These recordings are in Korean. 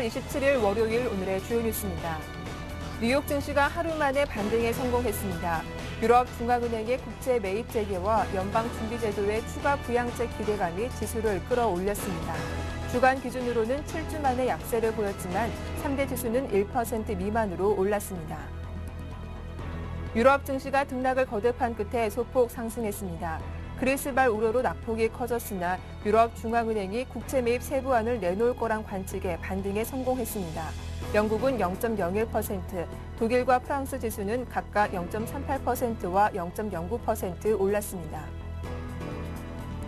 8월 27일 월요일 오늘의 주요 뉴스입니다. 뉴욕 증시가 하루 만에 반등에 성공했습니다. 유럽 중앙은행의 국채 매입 재개와 연방준비제도의 추가 부양책 기대감이 지수를 끌어올렸습니다. 주간 기준으로는 7주 만에 약세를 보였지만 3대 지수는 1% 미만으로 올랐습니다. 유럽 증시가 등락을 거듭한 끝에 소폭 상승했습니다. 그리스발 우려로 낙폭이 커졌으나 유럽 중앙은행이 국채 매입 세부안을 내놓을 거란 관측에 반등에 성공했습니다. 영국은 0.01%, 독일과 프랑스 지수는 각각 0.38%와 0.09% 올랐습니다.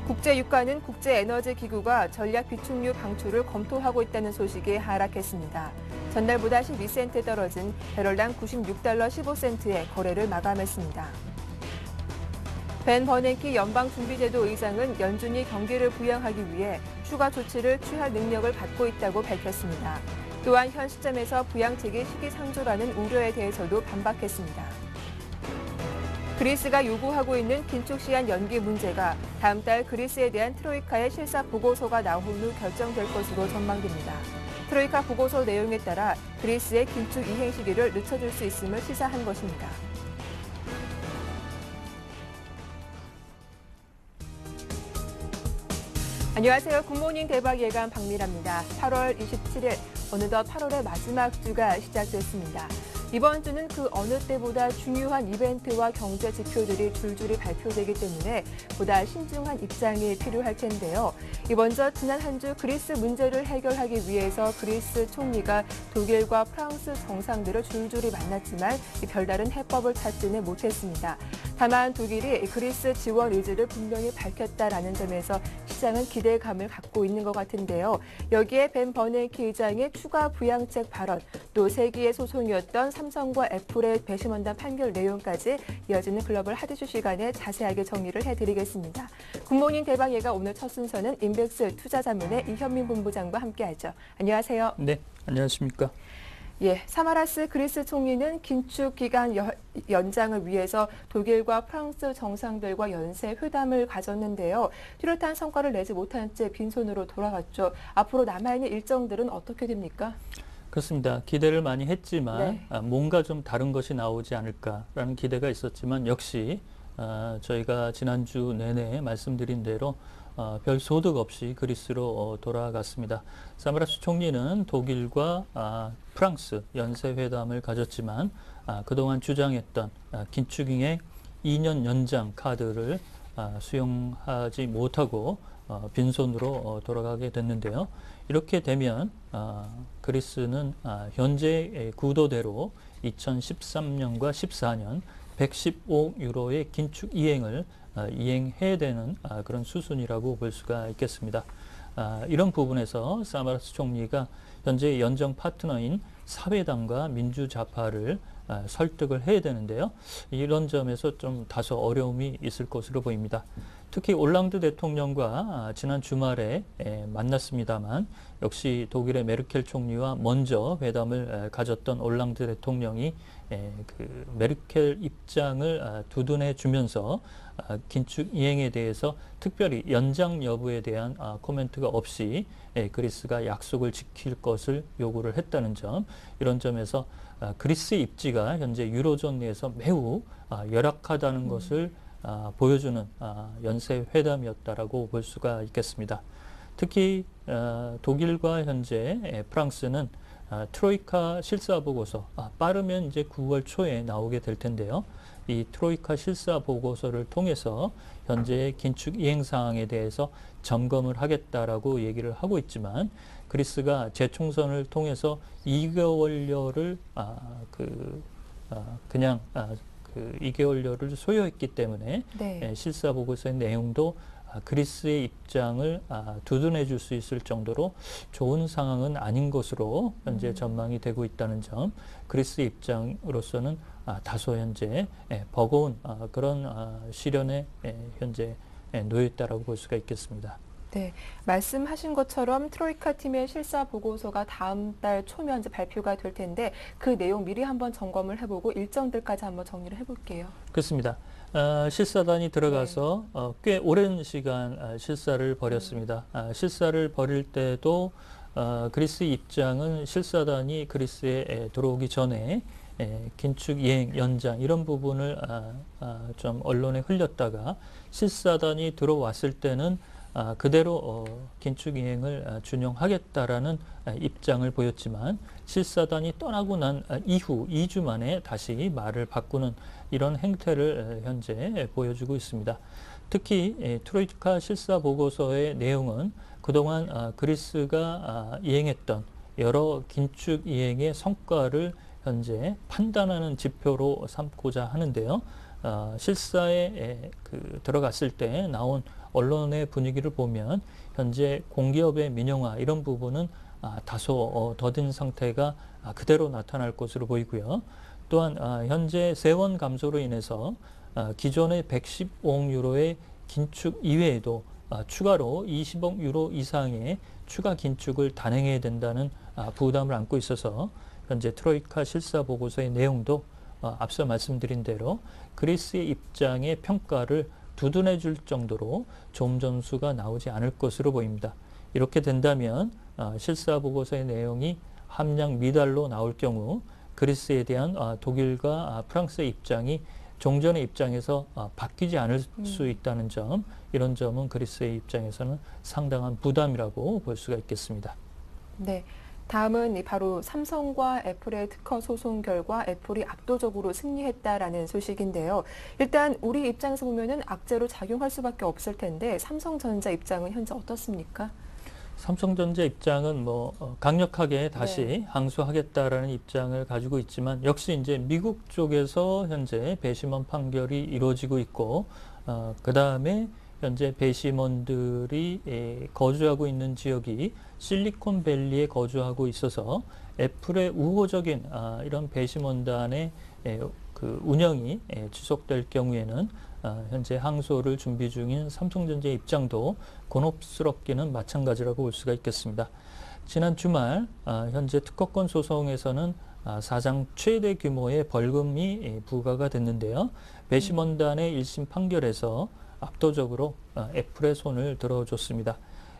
국제유가는 국제에너지기구가 전략 비축유 방출을 검토하고 있다는 소식이 하락했습니다. 전날보다 12센트 떨어진 배럴당 96달러 15센트에 거래를 마감했습니다. 벤 버냉키 연방준비제도 의장은 연준이 경기를 부양하기 위해 추가 조치를 취할 능력을 갖고 있다고 밝혔습니다. 또한 현 시점에서 부양책이 시기상조라는 우려에 대해서도 반박했습니다. 그리스가 요구하고 있는 긴축시한 연기 문제가 다음 달 그리스에 대한 트로이카의 실사 보고서가 나온 후 결정될 것으로 전망됩니다. 트로이카 보고서 내용에 따라 그리스의 긴축 이행 시기를 늦춰줄 수 있음을 시사한 것입니다. 안녕하세요. 굿모닝 대박 예감 박미라입니다. 8월 27일, 어느덧 8월의 마지막 주가 시작됐습니다. 이번 주는 그 어느 때보다 중요한 이벤트와 경제 지표들이 줄줄이 발표되기 때문에 보다 신중한 입장이 필요할 텐데요. 먼저 지난 한 주 그리스 문제를 해결하기 위해서 그리스 총리가 독일과 프랑스 정상들을 줄줄이 만났지만 별다른 해법을 찾지는 못했습니다. 다만 독일이 그리스 지원 의지를 분명히 밝혔다라는 점에서 시장은 기대감을 갖고 있는 것 같은데요. 여기에 벤 버냉키 의장의 추가 부양책 발언, 또 세기의 소송이었던 삼성과 애플의 배심원단 판결 내용까지 이어지는 글로벌 하드슈 시간에 자세하게 정리를 해드리겠습니다. 굿모닝 대박예가 오늘 첫 순서는 인백스 투자자문의 이현민 본부장과 함께하죠. 안녕하세요. 네, 안녕하십니까. 사마라스 그리스 총리는 긴축 기간 연장을 위해서 독일과 프랑스 정상들과 연쇄 회담을 가졌는데요. 뚜렷한 성과를 내지 못한 채 빈손으로 돌아갔죠. 앞으로 남아있는 일정들은 어떻게 됩니까? 그렇습니다. 기대를 많이 했지만 뭔가 좀 다른 것이 나오지 않을까라는 기대가 있었지만 역시 저희가 지난주 내내 말씀드린 대로 별 소득 없이 그리스로 돌아갔습니다. 사마라스 총리는 독일과 프랑스 연쇄회담을 가졌지만 그동안 주장했던 긴축잉의 2년 연장 카드를 수용하지 못하고 빈손으로 돌아가게 됐는데요. 이렇게 되면 그리스는 현재 구도대로 2013년과 14년 115억 유로의 긴축 이행을 이행해야 되는 그런 수순이라고 볼 수가 있겠습니다. 이런 부분에서 사마라스 총리가 현재 연정 파트너인 사회당과 민주좌파를 설득을 해야 되는데요. 이런 점에서 좀 다소 어려움이 있을 것으로 보입니다. 특히 올랑드 대통령과 지난 주말에 만났습니다만 역시 독일의 메르켈 총리와 먼저 회담을 가졌던 올랑드 대통령이 그 메르켈 입장을 두둔해 주면서 긴축 이행에 대해서 특별히 연장 여부에 대한 코멘트가 없이 그리스가 약속을 지킬 것을 요구를 했다는 점, 이런 점에서 그리스의 입지가 현재 유로존 내에서 매우 열악하다는 것을 보여주는 연쇄 회담이었다라고 볼 수가 있겠습니다. 특히 독일과 현재 프랑스는 트로이카 실사 보고서 빠르면 이제 9월 초에 나오게 될 텐데요. 이 트로이카 실사 보고서를 통해서 현재의 긴축 이행 사항에 대해서 점검을 하겠다라고 얘기를 하고 있지만 그리스가 재총선을 통해서 2개월여를 그냥 2개월여를 소요했기 때문에 실사 보고서의 내용도 그리스의 입장을 두둔해 줄 수 있을 정도로 좋은 상황은 아닌 것으로 현재 전망이 되고 있다는 점, 그리스의 입장으로서는 다소 현재 버거운 그런 시련에 현재 놓여 있다라고 볼 수가 있겠습니다. 네, 말씀하신 것처럼 트로이카 팀의 실사 보고서가 다음 달 초면 이제 발표가 될 텐데 그 내용 미리 한번 점검을 해보고 일정들까지 한번 정리를 해볼게요. 그렇습니다. 실사단이 들어가서 꽤 오랜 시간 실사를 벌였습니다. 실사를 벌일 때도 그리스 입장은 실사단이 그리스에 들어오기 전에 긴축 이행 연장 이런 부분을 좀 언론에 흘렸다가 실사단이 들어왔을 때는 그대로 긴축 이행을 준용하겠다라는 입장을 보였지만 실사단이 떠나고 난 이후 2주 만에 다시 말을 바꾸는 이런 행태를 현재 보여주고 있습니다. 특히 트로이카 실사 보고서의 내용은 그동안 그리스가 이행했던 여러 긴축 이행의 성과를 현재 판단하는 지표로 삼고자 하는데요. 실사에 들어갔을 때 나온 언론의 분위기를 보면 현재 공기업의 민영화 이런 부분은 다소 더딘 상태가 그대로 나타날 것으로 보이고요. 또한 현재 세원 감소로 인해서 기존의 115억 유로의 긴축 이외에도 추가로 20억 유로 이상의 추가 긴축을 단행해야 된다는 부담을 안고 있어서 현재 트로이카 실사 보고서의 내용도 앞서 말씀드린 대로 그리스의 입장의 평가를 두둔해 줄 정도로 좋은 점수가 나오지 않을 것으로 보입니다. 이렇게 된다면 실사 보고서의 내용이 함량 미달로 나올 경우 그리스에 대한 독일과 프랑스의 입장이 종전의 입장에서 바뀌지 않을 수 있다는 점, 이런 점은 그리스의 입장에서는 상당한 부담이라고 볼 수가 있겠습니다. 네. 다음은 바로 삼성과 애플의 특허 소송 결과 애플이 압도적으로 승리했다라는 소식인데요. 일단 우리 입장에서 보면은 악재로 작용할 수밖에 없을 텐데 삼성전자 입장은 현재 어떻습니까? 삼성전자 입장은 강력하게 다시 네. 항소하겠다라는 입장을 가지고 있지만 역시 이제 미국 쪽에서 현재 배심원 판결이 이루어지고 있고 그 다음에 현재 배심원들이 거주하고 있는 지역이 실리콘밸리에 거주하고 있어서 애플의 우호적인 이런 배심원단의 그 운영이 지속될 경우에는 현재 항소를 준비 중인 삼성전자의 입장도 곤혹스럽기는 마찬가지라고 볼 수가 있겠습니다. 지난 주말 현재 특허권 소송에서는 사상 최대 규모의 벌금이 부과가 됐는데요. 배심원단의 1심 판결에서 압도적으로 애플의 손을 들어줬습니다.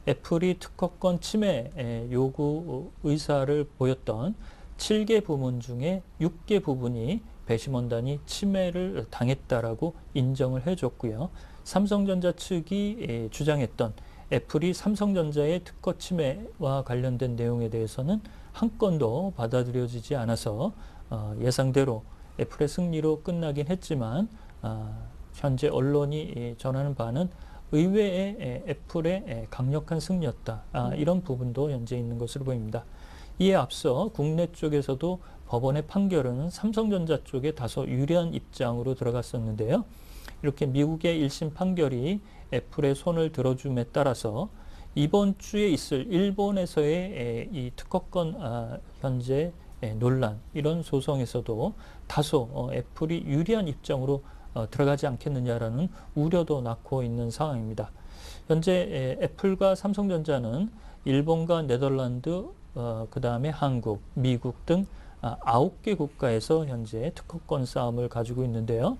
애플이 특허권 침해 요구 의사를 보였던 7개 부문 중에 6개 부분이 배심원단이 침해를 당했다라고 인정을 해줬고요. 삼성전자 측이 주장했던 애플이 삼성전자의 특허 침해와 관련된 내용에 대해서는 한 건도 받아들여지지 않아서 예상대로 애플의 승리로 끝나긴 했지만 현재 언론이 전하는 바는 의외의 애플의 강력한 승리였다. 이런 부분도 현재 있는 것으로 보입니다. 이에 앞서 국내 쪽에서도 법원의 판결은 삼성전자 쪽에 다소 유리한 입장으로 들어갔었는데요. 이렇게 미국의 1심 판결이 애플의 손을 들어줌에 따라서 이번 주에 있을 일본에서의 이 특허권 현재 논란, 이런 소송에서도 다소 애플이 유리한 입장으로 들어가지 않겠느냐라는 우려도 낳고 있는 상황입니다. 현재 애플과 삼성전자는 일본과 네덜란드, 그 다음에 한국, 미국 등 9개 국가에서 현재 특허권 싸움을 가지고 있는데요.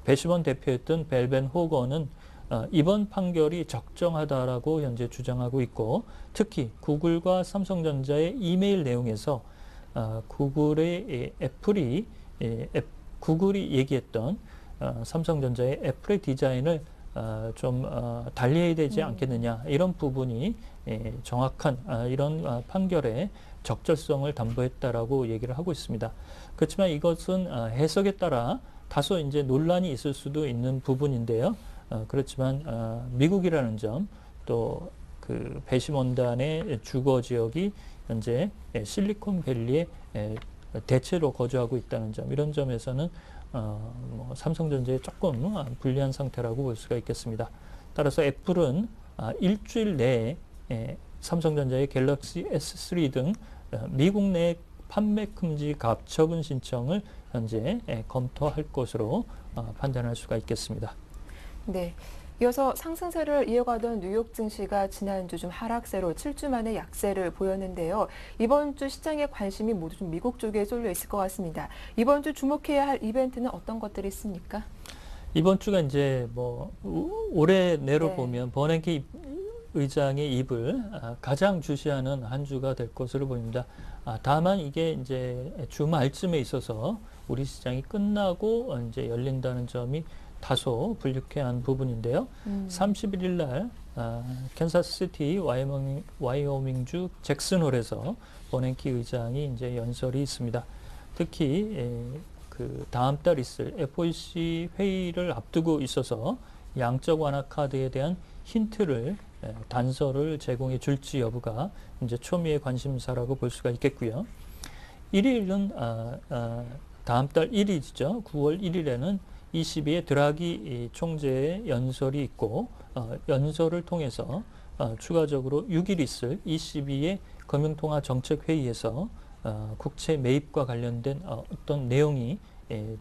배심원 대표였던 벨벤 호거는 이번 판결이 적정하다라고 현재 주장하고 있고, 특히 구글과 삼성전자의 이메일 내용에서 구글이 얘기했던 삼성전자의 애플의 디자인을 좀 달리해야 되지 않겠느냐, 이런 부분이 정확한 이런 판결의 적절성을 담보했다라고 얘기를 하고 있습니다. 그렇지만 이것은 해석에 따라 다소 이제 논란이 있을 수도 있는 부분인데요. 그렇지만 미국이라는 점, 또 그 배심원단의 주거 지역이 현재 실리콘밸리에 대체로 거주하고 있다는 점, 이런 점에서는 삼성전자에 조금 불리한 상태라고 볼 수가 있겠습니다. 따라서 애플은 일주일 내에 삼성전자의 갤럭시 S3 등 미국 내 판매 금지 가처분 신청을 현재 검토할 것으로 판단할 수가 있겠습니다. 네. 이어서 상승세를 이어가던 뉴욕 증시가 지난주 좀 하락세로 7주 만에 약세를 보였는데요. 이번 주 시장의 관심이 모두 좀 미국 쪽에 쏠려 있을 것 같습니다. 이번 주 주목해야 할 이벤트는 어떤 것들이 있습니까? 이번 주가 이제 올해 내로 네. 보면 버냉키 의장의 입을 가장 주시하는 한 주가 될 것으로 보입니다. 다만 이게 이제 주말쯤에 있어서 우리 시장이 끝나고 이제 열린다는 점이 다소 불쾌한 부분인데요. 31일 날 캔사스시티 와이오밍주 잭슨홀에서 버냉키 의장이 이제 연설이 있습니다. 특히 그 다음 달 있을 FOMC 회의를 앞두고 있어서 양적 완화 카드에 대한 힌트를 단서를 제공해 줄지 여부가 이제 초미의 관심사라고 볼 수가 있겠고요. 1일은 다음 달 1일이죠. 9월 1일에는 ECB의 드라기 총재의 연설이 있고 연설을 통해서 추가적으로 6일 있을 ECB의 금융통화 정책회의에서 국채 매입과 관련된 어떤 내용이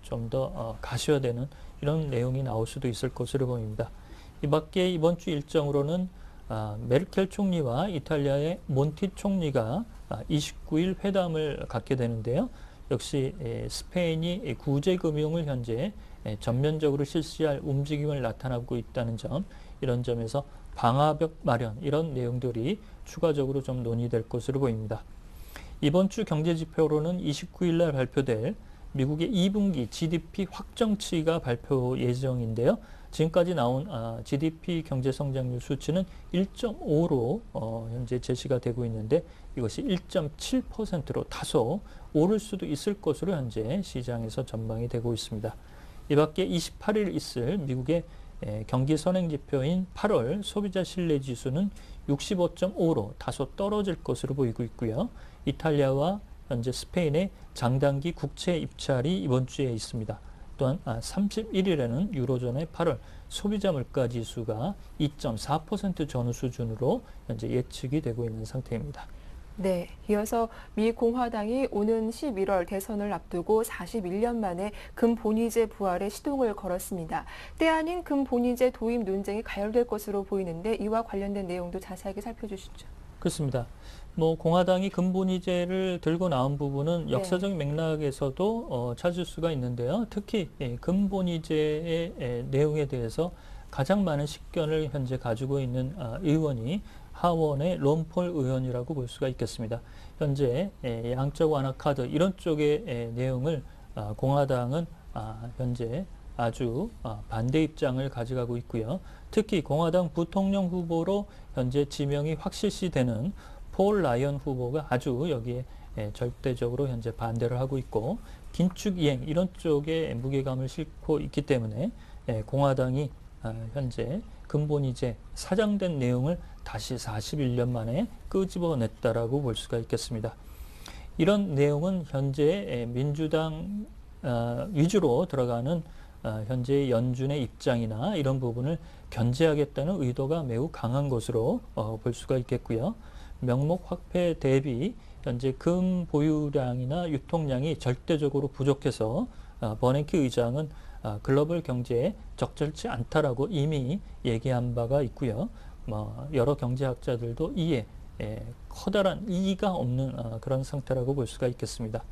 좀 더 가시화되는 이런 내용이 나올 수도 있을 것으로 보입니다. 이 밖에 이번 주 일정으로는 메르켈 총리와 이탈리아의 몬티 총리가 29일 회담을 갖게 되는데요. 역시 스페인이 구제금융을 현재 전면적으로 실시할 움직임을 나타나고 있다는 점, 이런 점에서 방화벽 마련, 이런 내용들이 추가적으로 좀 논의될 것으로 보입니다. 이번 주 경제지표로는 29일 날 발표될 미국의 2분기 GDP 확정치가 발표 예정인데요. 지금까지 나온 GDP 경제성장률 수치는 1.5로 현재 제시가 되고 있는데 이것이 1.7%로 다소 오를 수도 있을 것으로 현재 시장에서 전망이 되고 있습니다. 이 밖에 28일 있을 미국의 경기 선행지표인 8월 소비자 신뢰지수는 65.5로 다소 떨어질 것으로 보이고 있고요. 이탈리아와 현재 스페인의 장단기 국채 입찰이 이번 주에 있습니다. 또한 31일에는 유로존의 8월 소비자 물가 지수가 2.4% 전후 수준으로 현재 예측이 되고 있는 상태입니다. 네, 이어서 미 공화당이 오는 11월 대선을 앞두고 41년 만에 금본위제 부활에 시동을 걸었습니다. 때 아닌 금본위제 도입 논쟁이 가열될 것으로 보이는데 이와 관련된 내용도 자세하게 살펴주시죠. 그렇습니다. 공화당이 금본위제를 들고 나온 부분은 역사적인 맥락에서도 찾을 수가 있는데요. 특히 금본위제의 내용에 대해서 가장 많은 식견을 현재 가지고 있는 의원이 하원의 론폴 의원이라고 볼 수가 있겠습니다. 현재 양적 완화 카드 이런 쪽의 내용을 공화당은 현재 아주 반대 입장을 가져가고 있고요. 특히 공화당 부통령 후보로 현재 지명이 확실시되는 폴 라이언 후보가 아주 여기에 절대적으로 현재 반대를 하고 있고 긴축 이행 이런 쪽에 무게감을 싣고 있기 때문에 공화당이 현재 금본위제 사장된 내용을 다시 41년 만에 끄집어냈다라고 볼 수가 있겠습니다. 이런 내용은 현재 민주당 위주로 들어가는 현재 연준의 입장이나 이런 부분을 견제하겠다는 의도가 매우 강한 것으로 볼 수가 있겠고요. 명목 확대 대비 현재 금 보유량이나 유통량이 절대적으로 부족해서 버냉키 의장은 글로벌 경제에 적절치 않다라고 이미 얘기한 바가 있고요. 여러 경제학자들도 이에 커다란 이의가 없는 그런 상태라고 볼 수가 있겠습니다.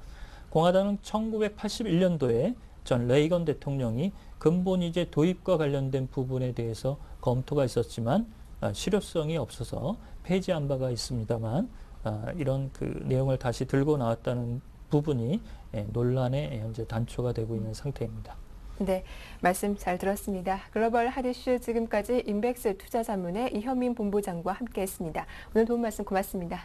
공화당은 1981년도에 전 레이건 대통령이 금본위제 도입과 관련된 부분에 대해서 검토가 있었지만 실효성이 없어서 폐지한 바가 있습니다만 이런 그 내용을 다시 들고 나왔다는 부분이 논란의 현재 단초가 되고 있는 상태입니다. 네, 말씀 잘 들었습니다. 글로벌 핫이슈 지금까지 인백스 투자자문의 이현민 본부장과 함께했습니다. 오늘 도움 말씀 고맙습니다.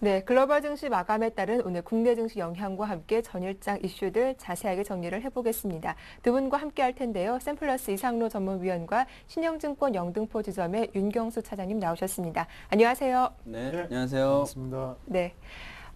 네, 글로벌 증시 마감에 따른 오늘 국내 증시 영향과 함께 전일장 이슈들 자세하게 정리를 해보겠습니다. 두 분과 함께 할 텐데요. 샘플러스 이상로 전문위원과 신영증권 영등포 지점의 윤경수 차장님 나오셨습니다. 안녕하세요. 네, 안녕하세요. 반갑습니다. 네.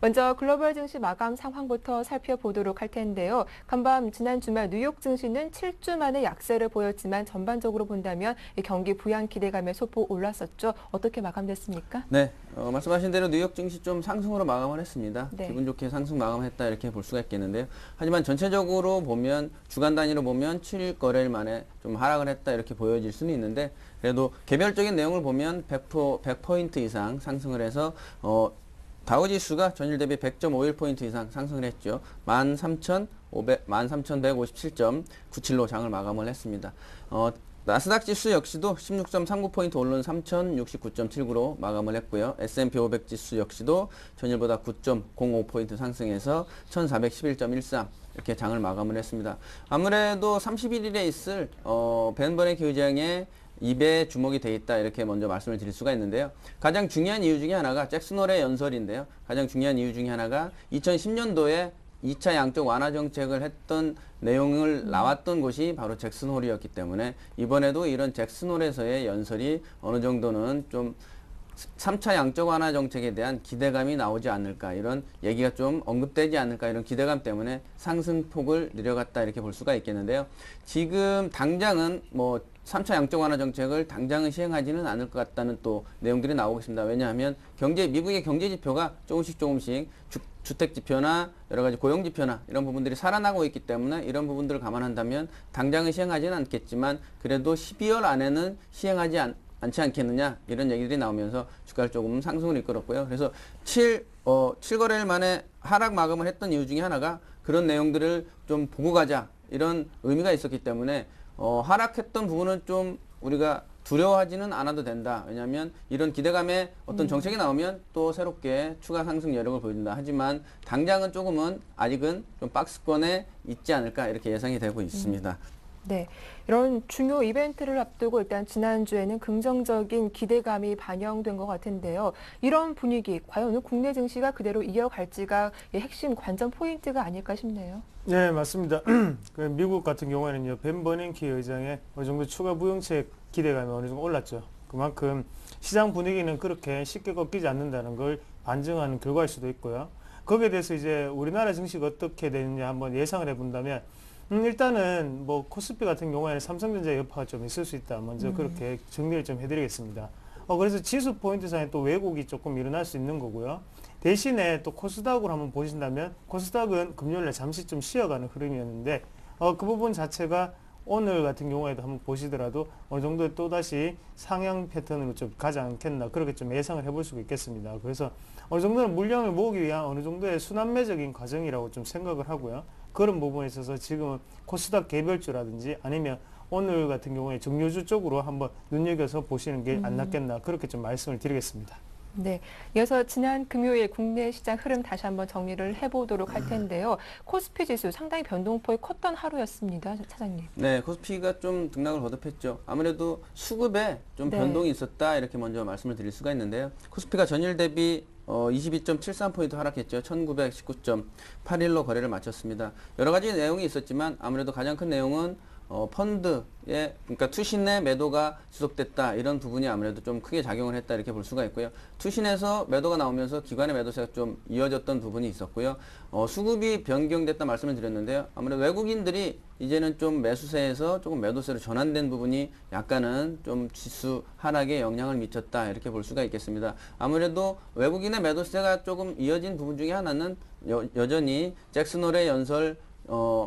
먼저 글로벌 증시 마감 상황부터 살펴보도록 할 텐데요. 간밤 지난 주말 뉴욕 증시는 7주 만에 약세를 보였지만 전반적으로 본다면 경기 부양 기대감에 소폭 올랐었죠. 어떻게 마감됐습니까? 네, 말씀하신 대로 뉴욕 증시 좀 상승으로 마감을 했습니다. 네. 기분 좋게 상승 마감했다 이렇게 볼 수가 있겠는데요. 하지만 전체적으로 보면 주간 단위로 보면 7일 거래일 만에 좀 하락을 했다 이렇게 보여질 수는 있는데 그래도 개별적인 내용을 보면 100포인트 이상 상승을 해서 다우지수가 전일 대비 100.51포인트 이상 상승을 했죠. 13,157.97로 장을 마감을 했습니다. 나스닥 지수 역시도 16.39포인트 오른 3,069.79로 마감을 했고요. S&P 500 지수 역시도 전일보다 9.05포인트 상승해서 1,411.13 이렇게 장을 마감을 했습니다. 아무래도 31일에 있을 벤 버냉키 의장의 입에 주목이 돼 있다 이렇게 먼저 말씀을 드릴 수가 있는데요. 가장 중요한 이유 중에 하나가 잭슨 홀의 연설인데요. 가장 중요한 이유 중에 하나가 2010년도에 2차 양적 완화 정책을 했던 내용을 나왔던 곳이 바로 잭슨 홀이었기 때문에 이번에도 이런 잭슨 홀에서의 연설이 어느 정도는 좀 3차 양적 완화 정책에 대한 기대감이 나오지 않을까 이런 얘기가 좀 언급되지 않을까 이런 기대감 때문에 상승폭을 늘려갔다 이렇게 볼 수가 있겠는데요. 지금 당장은 뭐 3차 양적 완화 정책을 당장은 시행하지는 않을 것 같다는 또 내용들이 나오고 있습니다. 왜냐하면 미국의 경제 지표가 조금씩 주택 지표나 여러 가지 고용 지표나 이런 부분들이 살아나고 있기 때문에 이런 부분들을 감안한다면 당장은 시행하지는 않겠지만 그래도 12월 안에는 시행하지 않지 않겠느냐 이런 얘기들이 나오면서 주가를 조금 상승을 이끌었고요. 그래서 7거래일 만에 하락 마감을 했던 이유 중에 하나가 그런 내용들을 좀 보고 가자 이런 의미가 있었기 때문에 하락했던 부분은 좀 우리가 두려워하지는 않아도 된다. 왜냐하면 이런 기대감에 어떤 정책이 나오면 또 새롭게 추가 상승 여력을 보여준다. 하지만 당장은 조금은 아직은 좀 박스권에 있지 않을까 이렇게 예상이 되고 있습니다. 네, 이런 중요 이벤트를 앞두고 일단 지난주에는 긍정적인 기대감이 반영된 것 같은데요. 이런 분위기, 과연 오늘 국내 증시가 그대로 이어갈지가 핵심 관전 포인트가 아닐까 싶네요. 네, 맞습니다. 미국 같은 경우에는요, 벤 버냉키 의장의 어느 정도 추가 부양책 기대감이 어느 정도 올랐죠. 그만큼 시장 분위기는 그렇게 쉽게 꺾이지 않는다는 걸 반증하는 결과일 수도 있고요. 거기에 대해서 이제 우리나라 증시가 어떻게 되느냐 한번 예상을 해본다면 일단은 뭐 코스피 같은 경우에는 삼성전자 여파가 좀 있을 수 있다. 먼저 그렇게 정리를 좀 해드리겠습니다. 그래서 지수 포인트상에 또 왜곡이 조금 일어날 수 있는 거고요. 대신에 또 코스닥으로 한번 보신다면 코스닥은 금요일에 잠시 좀 쉬어가는 흐름이었는데 그 부분 자체가 오늘 같은 경우에도 한번 보시더라도 어느 정도 또다시 상향 패턴으로 좀 가지 않겠나 그렇게 좀 예상을 해볼 수가 있겠습니다. 그래서 어느 정도는 물량을 모으기 위한 어느 정도의 순환매적인 과정이라고 좀 생각을 하고요. 그런 부분에 있어서 지금은 코스닥 개별주라든지 아니면 오늘 같은 경우에 정유주 쪽으로 한번 눈여겨서 보시는 게 안 낫겠나 그렇게 좀 말씀을 드리겠습니다. 네, 이어서 지난 금요일 국내 시장 흐름 다시 한번 정리를 해보도록 할 텐데요. 코스피 지수 상당히 변동폭이 컸던 하루였습니다, 차장님. 네, 코스피가 좀 등락을 거듭했죠. 아무래도 수급에 좀 네. 변동이 있었다 이렇게 먼저 말씀을 드릴 수가 있는데요. 코스피가 전일 대비 22.73포인트 하락했죠. 1919.81로 거래를 마쳤습니다. 여러 가지 내용이 있었지만 아무래도 가장 큰 내용은 펀드의 그러니까 투신의 매도가 지속됐다 이런 부분이 아무래도 좀 크게 작용을 했다 이렇게 볼 수가 있고요. 투신에서 매도가 나오면서 기관의 매도세가 좀 이어졌던 부분이 있었고요. 수급이 변경됐다 말씀을 드렸는데요. 아무래도 외국인들이 이제는 좀 매수세에서 조금 매도세로 전환된 부분이 약간은 좀 지수 하락에 영향을 미쳤다 이렇게 볼 수가 있겠습니다. 아무래도 외국인의 매도세가 조금 이어진 부분 중에 하나는 여전히 잭슨 홀의 연설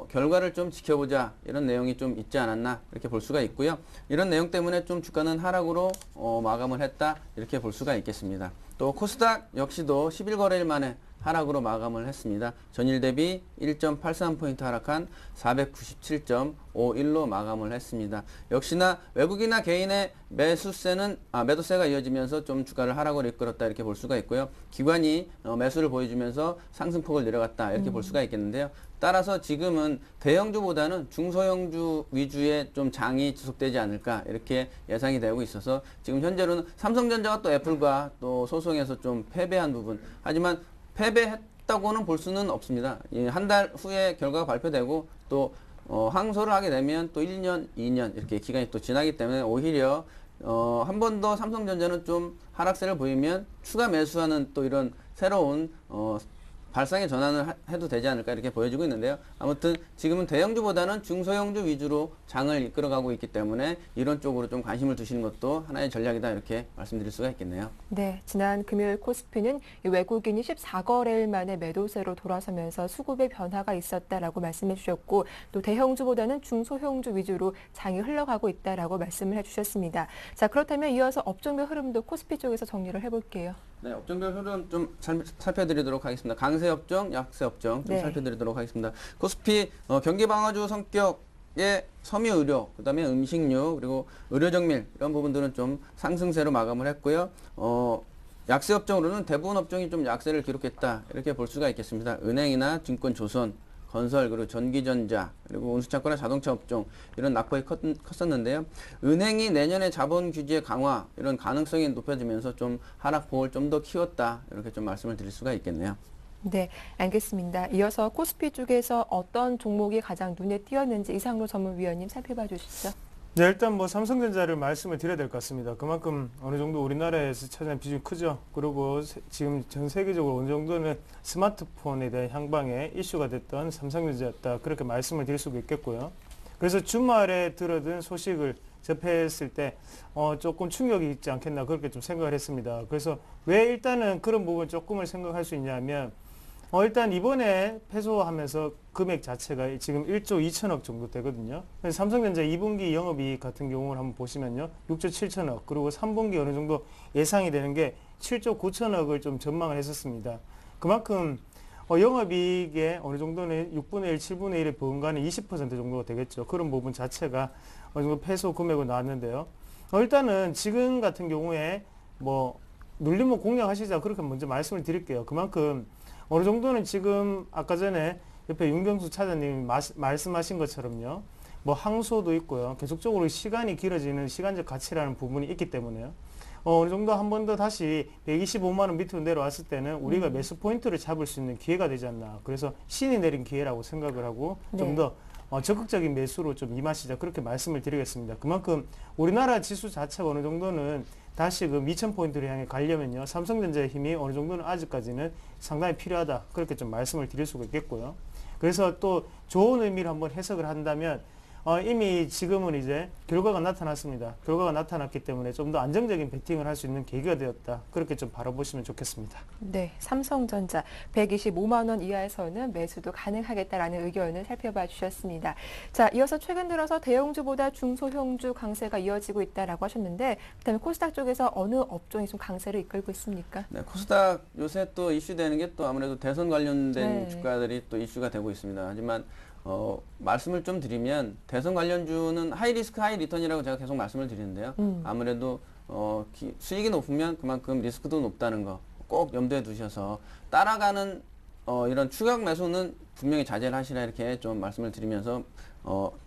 결과를 좀 지켜보자 이런 내용이 좀 있지 않았나 이렇게 볼 수가 있고요. 이런 내용 때문에 좀 주가는 하락으로 마감을 했다 이렇게 볼 수가 있겠습니다. 또 코스닥 역시도 11거래일 만에 하락으로 마감을 했습니다. 전일 대비 1.83포인트 하락한 497.51로 마감을 했습니다. 역시나 외국이나 개인의 매도세가 이어지면서 좀 주가를 하락으로 이끌었다 이렇게 볼 수가 있고요. 기관이 매수를 보여주면서 상승폭을 내려갔다 이렇게 볼 수가 있겠는데요. 따라서 지금은 대형주보다는 중소형주 위주의 좀 장이 지속되지 않을까 이렇게 예상이 되고 있어서 지금 현재로는 삼성전자가 또 애플과 또 소송에서 좀 패배한 부분, 하지만 패배했다고는 볼 수는 없습니다. 한 달 후에 결과가 발표되고 또 항소를 하게 되면 또 1년, 2년 이렇게 기간이 또 지나기 때문에 오히려 한 번 더 삼성전자는 좀 하락세를 보이면 추가 매수하는 또 이런 새로운 발상의 전환을 해도 되지 않을까 이렇게 보여지고 있는데요. 아무튼 지금은 대형주보다는 중소형주 위주로 장을 이끌어가고 있기 때문에 이런 쪽으로 좀 관심을 두시는 것도 하나의 전략이다 이렇게 말씀드릴 수가 있겠네요. 네, 지난 금요일 코스피는 외국인이 14거래일 만에 매도세로 돌아서면서 수급의 변화가 있었다라고 말씀해 주셨고 또 대형주보다는 중소형주 위주로 장이 흘러가고 있다라고 말씀을 해주셨습니다. 자, 그렇다면 이어서 업종별 흐름도 코스피 쪽에서 정리를 해볼게요. 네, 업종별 흐름 좀 살펴드리도록 하겠습니다. 강세 업종, 약세 업종 좀 네. 살펴드리도록 하겠습니다. 코스피 경기 방어주 성격의 섬유의료, 그다음에 음식료, 그리고 의료정밀 이런 부분들은 좀 상승세로 마감을 했고요. 약세 업종으로는 대부분 업종이 좀 약세를 기록했다 이렇게 볼 수가 있겠습니다. 은행이나 증권, 조선, 건설, 그리고 전기전자, 그리고 운수차거나 자동차 업종 이런 낙폭이 컸었는데요. 은행이 내년에 자본 규제 강화 이런 가능성이 높아지면서 좀 하락폭을 좀 더 키웠다 이렇게 좀 말씀을 드릴 수가 있겠네요. 네, 알겠습니다. 이어서 코스피 쪽에서 어떤 종목이 가장 눈에 띄었는지 이상로 전문위원님 살펴봐 주시죠. 네, 일단 뭐 삼성전자를 말씀을 드려야 될 것 같습니다. 그만큼 어느 정도 우리나라에서 차지하는 비중이 크죠. 그리고 지금 전 세계적으로 어느 정도는 스마트폰에 대한 향방에 이슈가 됐던 삼성전자였다. 그렇게 말씀을 드릴 수가 있겠고요. 그래서 주말에 들어든 소식을 접했을 때 조금 충격이 있지 않겠나 그렇게 좀 생각을 했습니다. 그래서 왜 일단은 그런 부분 조금을 생각할 수 있냐면 일단 이번에 패소하면서 금액 자체가 지금 1조 2천억 정도 되거든요. 그래서 삼성전자 2분기 영업이익 같은 경우를 한번 보시면요. 6조 7천억, 그리고 3분기 어느 정도 예상이 되는 게 7조 9천억을 좀 전망을 했었습니다. 그만큼 영업이익의 어느 정도는 6분의 1, 7분의 1의 버금가는 20% 정도가 되겠죠. 그런 부분 자체가 어느 정도 패소 금액으로 나왔는데요. 일단은 지금 같은 경우에 뭐 눌림목 공략하시자 그렇게 먼저 말씀을 드릴게요. 그만큼 어느 정도는 지금 아까 전에 옆에 윤경수 차장님이 말씀하신 것처럼요. 뭐 항소도 있고요. 계속적으로 시간이 길어지는 시간적 가치라는 부분이 있기 때문에요. 어느 정도 한 번 더 다시 125만 원 밑으로 내려왔을 때는 우리가 매수 포인트를 잡을 수 있는 기회가 되지 않나. 그래서 신이 내린 기회라고 생각을 하고 좀 더 적극적인 매수로 좀 임하시자 그렇게 말씀을 드리겠습니다. 그만큼 우리나라 지수 자체가 어느 정도는 다시금 2000포인트를 향해 가려면요. 삼성전자의 힘이 어느 정도는 아직까지는 상당히 필요하다. 그렇게 좀 말씀을 드릴 수가 있겠고요. 그래서 또 좋은 의미로 한번 해석을 한다면 이미 지금은 이제 결과가 나타났습니다. 결과가 나타났기 때문에 좀 더 안정적인 베팅을 할 수 있는 계기가 되었다. 그렇게 좀 바라보시면 좋겠습니다. 네, 삼성전자 125만 원 이하에서는 매수도 가능하겠다라는 의견을 살펴봐 주셨습니다. 자, 이어서 최근 들어서 대형주보다 중소형주 강세가 이어지고 있다라고 하셨는데 그다음에 코스닥 쪽에서 어느 업종이 좀 강세를 이끌고 있습니까? 네, 코스닥 요새 또 이슈되는 게 또 아무래도 대선 관련된 네. 주가들이 또 이슈가 되고 있습니다. 하지만 말씀을 좀 드리면 대선 관련주는 하이 리스크 하이 리턴이라고 제가 계속 말씀을 드리는데요. 아무래도 수익이 높으면 그만큼 리스크도 높다는 거 꼭 염두에 두셔서 따라가는 이런 추격 매수는 분명히 자제를 하시라 이렇게 좀 말씀을 드리면서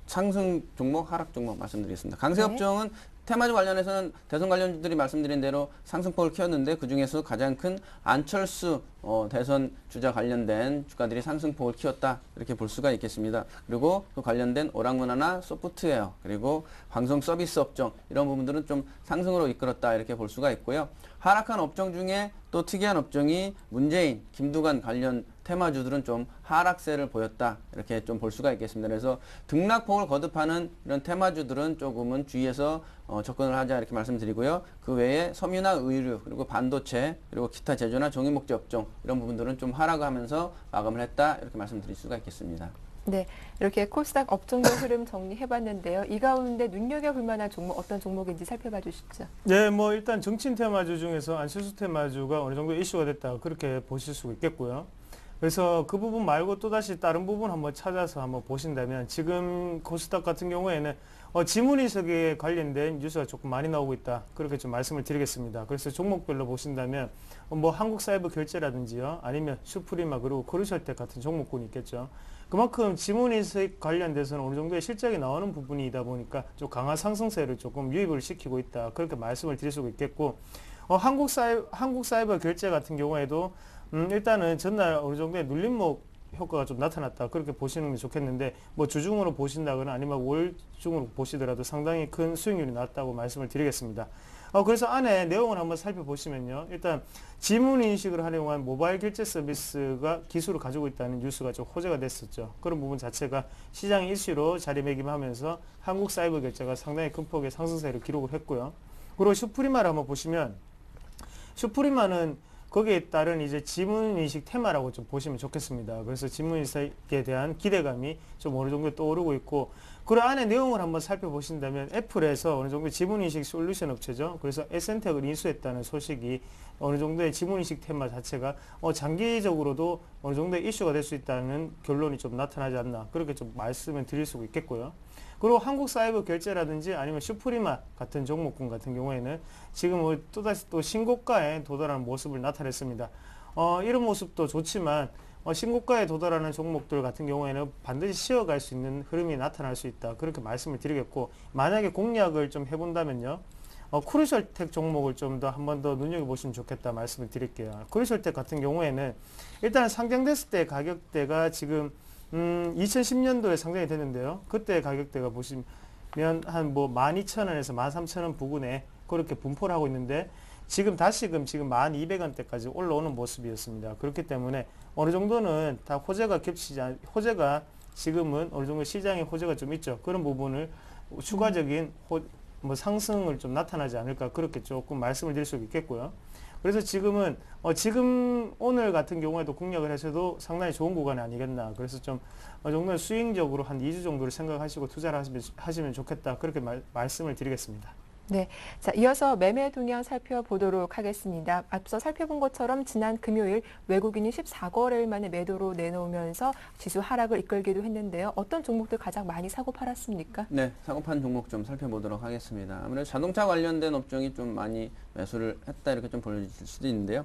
상승 종목, 하락 종목 말씀드리겠습니다. 강세 네. 업종은 테마주 관련해서는 대선 관련주들이 말씀드린 대로 상승폭을 키웠는데 그중에서 가장 큰 안철수 대선 주자 관련된 주가들이 상승폭을 키웠다 이렇게 볼 수가 있겠습니다. 그리고 또 관련된 오락문화나 소프트웨어 그리고 방송 서비스 업종 이런 부분들은 좀 상승으로 이끌었다 이렇게 볼 수가 있고요. 하락한 업종 중에 또 특이한 업종이 문재인, 김두관 관련 테마주들은 좀 하락세를 보였다 이렇게 좀 볼 수가 있겠습니다. 그래서 등락폭을 거듭하는 이런 테마주들은 조금은 주의해서 접근을 하자 이렇게 말씀드리고요. 그 외에 섬유나 의류 그리고 반도체 그리고 기타 제조나 종이목재 업종 이런 부분들은 좀 하락하면서 마감을 했다 이렇게 말씀드릴 수가 있겠습니다. 네, 이렇게 코스닥 업종별 흐름 정리해봤는데요. 이 가운데 눈여겨볼 만한 종목 어떤 종목인지 살펴봐 주시죠. 네, 뭐 일단 정친 테마주 중에서 안철수 테마주가 어느 정도 이슈가 됐다 그렇게 보실 수 있겠고요. 그래서 그 부분 말고 또다시 다른 부분 한번 찾아서 한번 보신다면 지금 코스닥 같은 경우에는 지문인식에 관련된 뉴스가 조금 많이 나오고 있다 그렇게 좀 말씀을 드리겠습니다. 그래서 종목별로 보신다면 뭐 한국사이버 결제라든지요, 아니면 슈프리마 그리고 크루셜텍 같은 종목군이 있겠죠. 그만큼 지문인식 관련돼서는 어느 정도의 실적이 나오는 부분이다 보니까 좀 강한 상승세를 조금 유입을 시키고 있다 그렇게 말씀을 드릴 수가 있겠고, 한국사이버 결제 같은 경우에도 일단은 전날 어느 정도의 눌림목 효과가 좀 나타났다 그렇게 보시는 게 좋겠는데, 뭐 주중으로 보신다거나 아니면 월중으로 보시더라도 상당히 큰 수익률이 났다고 말씀을 드리겠습니다. 그래서 안에 내용을 한번 살펴보시면요, 일단 지문 인식을 활용한 모바일 결제 서비스가 기술을 가지고 있다는 뉴스가 좀 호재가 됐었죠. 그런 부분 자체가 시장 이슈로 자리매김하면서 한국 사이버 결제가 상당히 큰 폭의 상승세를 기록을 했고요. 그리고 슈프리마를 한번 보시면, 슈프리마는 거기에 따른 이제 지문인식 테마라고 좀 보시면 좋겠습니다. 그래서 지문인식에 대한 기대감이 좀 어느 정도 떠오르고 있고, 그 안에 내용을 한번 살펴보신다면 애플에서 어느 정도 지문인식 솔루션 업체죠. 그래서 에센텍을 인수했다는 소식이 어느 정도의 지문인식 테마 자체가 장기적으로도 어느 정도의 이슈가 될 수 있다는 결론이 좀 나타나지 않나 그렇게 좀 말씀을 드릴 수 있겠고요. 그리고 한국사이버 결제라든지 아니면 슈프리마 같은 종목군 같은 경우에는 지금 또다시 또 신고가에 도달하는 모습을 나타냈습니다. 이런 모습도 좋지만 신고가에 도달하는 종목들 같은 경우에는 반드시 쉬어갈 수 있는 흐름이 나타날 수 있다 그렇게 말씀을 드리겠고, 만약에 공략을 좀 해본다면요, 크루셜텍 종목을 좀 더 한 번 더 눈여겨보시면 좋겠다 말씀을 드릴게요. 크루셜텍 같은 경우에는 일단 상장됐을 때 가격대가 지금 2010년도에 상장이 됐는데요. 그때 가격대가 보시면 한 뭐 12,000원에서 13,000원 부근에 그렇게 분포를 하고 있는데, 지금 다시금 지금 1,200원대까지 올라오는 모습이었습니다. 그렇기 때문에 어느 정도는 다 호재가 호재가 지금은 어느 정도 시장에 호재가 좀 있죠. 그런 부분을 추가적인 뭐 상승을 좀 나타나지 않을까 그렇게 조금 말씀을 드릴 수 있겠고요. 그래서 지금은 지금 오늘 같은 경우에도 공략을 하셔도 상당히 좋은 구간이 아니겠나. 그래서 좀 어느 정도 수익적으로 한 2주 정도를 생각하시고 투자를 하시면 좋겠다 그렇게 말씀을 드리겠습니다. 네, 자, 이어서 매매 동향 살펴보도록 하겠습니다. 앞서 살펴본 것처럼 지난 금요일 외국인이 14거래일 만에 매도로 내놓으면서 지수 하락을 이끌기도 했는데요. 어떤 종목들 가장 많이 사고 팔았습니까? 네, 사고 판 종목 좀 살펴보도록 하겠습니다. 아무래도 자동차 관련된 업종이 좀 많이 매수를 했다 이렇게 좀 보여질 수도 있는데요.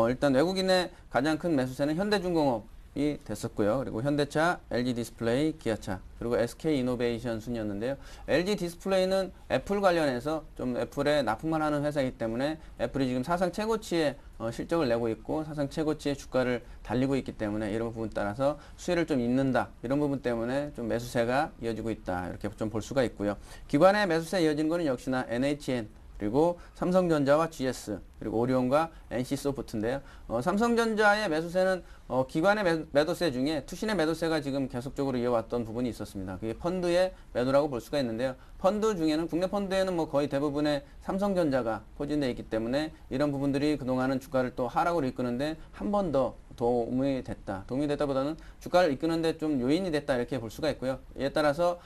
일단 외국인의 가장 큰 매수세는 현대중공업 이 됐었고요. 그리고 현대차, LG 디스플레이, 기아차, 그리고 SK 이노베이션 순이었는데요. LG 디스플레이는 애플 관련해서 좀 애플에 납품을 하는 회사이기 때문에 애플이 지금 사상 최고치의 실적을 내고 있고 사상 최고치의 주가를 달리고 있기 때문에 이런 부분 따라서 수혜를 좀 입는다. 이런 부분 때문에 좀 매수세가 이어지고 있다. 이렇게 좀 볼 수가 있고요. 기관의 매수세 이어진 거는 역시나 NHN, 그리고 삼성전자와 GS, 그리고 오리온과 NC소프트인데요. 삼성전자의 매수세는 기관의 매도세 중에 투신의 매도세가 지금 계속적으로 이어왔던 부분이 있었습니다. 그게 펀드의 매도라고 볼 수가 있는데요. 펀드 중에는 국내 펀드에는 뭐 거의 대부분의 삼성전자가 포진되어 있기 때문에 이런 부분들이 그동안은 주가를 또 하락으로 이끄는데 한 번 더 도움이 됐다보다는 주가를 이끄는데 좀 요인이 됐다 이렇게 볼 수가 있고요. 이에 따라서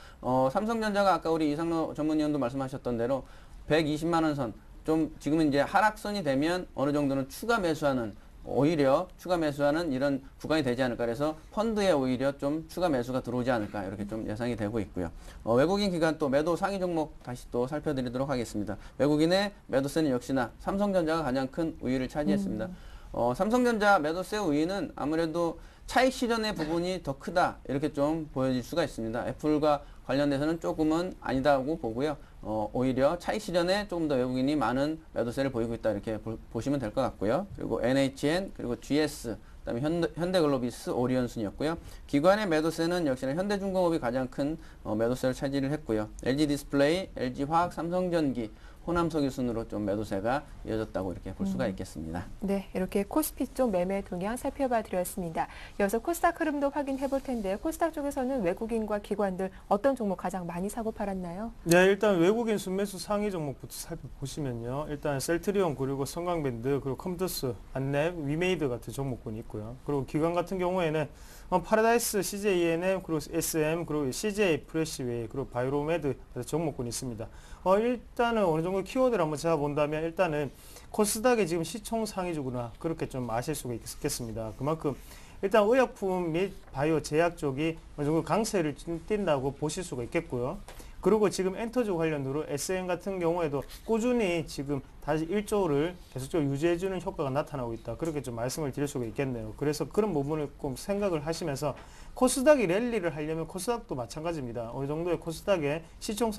삼성전자가 아까 우리 이상로 전문위원도 말씀하셨던 대로 120만원 선, 좀 지금은 이제 하락선이 되면 어느 정도는 오히려 추가 매수하는 이런 구간이 되지 않을까. 그래서 펀드에 오히려 좀 추가 매수가 들어오지 않을까 이렇게 좀 예상이 되고 있고요. 외국인 기관 또 매도 상위 종목 다시 또 살펴드리도록 하겠습니다. 외국인의 매도세는 역시나 삼성전자가 가장 큰 우위를 차지했습니다. 삼성전자 매도세 우위는 아무래도 차익 실현의 부분이 더 크다 이렇게 좀 보여질 수가 있습니다. 애플과 관련돼서는 조금은 아니다고 보고요. 오히려 차익 실현에 조금 더 외국인이 많은 매도세를 보이고 있다 이렇게 보시면 될 것 같고요. 그리고 NHN, 그리고 GS, 그다음에 현대글로비스, 오리온 순이었고요. 기관의 매도세는 역시나 현대중공업이 가장 큰 매도세를 차지를 했고요. LG 디스플레이, LG 화학, 삼성전기, 호남석유 순으로 좀 매도세가 이어졌다고 이렇게 볼 수가 있겠습니다. 네, 이렇게 코스피 쪽 매매 동향 살펴봐 드렸습니다. 이어서 코스닥 흐름도 확인해 볼 텐데 코스닥 쪽에서는 외국인과 기관들 어떤 종목 가장 많이 사고 팔았나요? 네, 일단 외국인 순매수 상위 종목부터 살펴보시면요. 일단 셀트리온 그리고 성광밴드 그리고 컴퓨터스, 안랩, 위메이드 같은 종목군이 있고요. 그리고 기관 같은 경우에는 파라다이스, CJENM, 그리고 SM, 그리고 CJ 프레시웨이, 그리고 바이로메드 종목군이 있습니다. 일단은 어느 정도 키워드를 한번 잡아본다면 일단은 코스닥의 지금 시총 상위주구나 그렇게 좀 아실 수가 있겠습니다. 그만큼 일단 의약품 및 바이오 제약 쪽이 어느 정도 강세를 띈다고 보실 수가 있겠고요. 그리고 지금 엔터주 관련으로 SM 같은 경우에도 꾸준히 지금 다시 1조를 계속적으로 유지해주는 효과가 나타나고 있다. 그렇게 좀 말씀을 드릴 수가 있겠네요. 그래서 그런 부분을 꼭 생각을 하시면서 코스닥이 랠리를 하려면 코스닥도 마찬가지입니다. 어느 정도의 코스닥의 시총